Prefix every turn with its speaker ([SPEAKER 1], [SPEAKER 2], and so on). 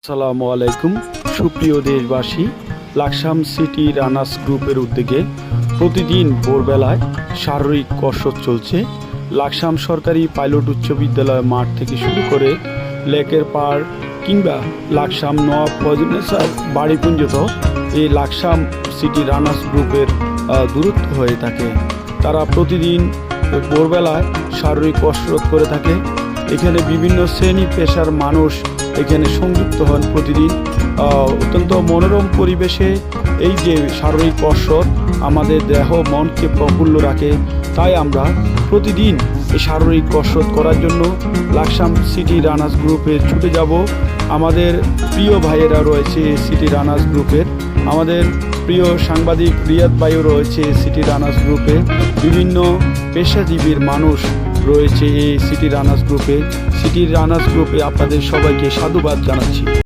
[SPEAKER 1] আসসালামু আলাইকুম সুপ্রিয় দেশবাসী। লাকসাম সিটি রানার্স গ্রুপের উদ্যোগে প্রতিদিন ভোরবেলায় শারীরিক কসরত চলছে। লাকসাম সরকারি পাইলট উচ্চ বিদ্যালয় মাঠ থেকে শুরু করে লেকের পাড় কিংবা লাকসাম নওয়াব ফয়জুন্নেছার বাড়ি পর্যন্ত এই লাকসাম সিটি রানার্স গ্রুপের দূরত্ব হয়ে থাকে। তারা প্রতিদিন ভোরবেলায় শারীরিক কসরত করে থাকে। এখানে বিভিন্ন শ্রেণী পেশার মানুষ এখানে সংযুক্ত হন প্রতিদিন। অত্যন্ত মনোরম পরিবেশে এই যে শারীরিক কসরত আমাদের দেহ মনকে প্রফুল্ল রাখে, তাই আমরা প্রতিদিন এই শারীরিক কসরত করার জন্য লাকসাম সিটি রানার্স গ্রুপে ছুটে যাব। আমাদের প্রিয় ভাইয়েরা রয়েছে সিটি রানার্স গ্রুপের, আমাদের প্রিয় সাংবাদিক রিয়াদ ভাইও রয়েছে সিটি রানার্স গ্রুপে, বিভিন্ন পেশাজীবীর মানুষ রয়েছে এই সিটি রানার্স গ্রুপে। সিটি রানার্স গ্রুপে আপনাদের সবাইকে সাধুবাদ জানাচ্ছি।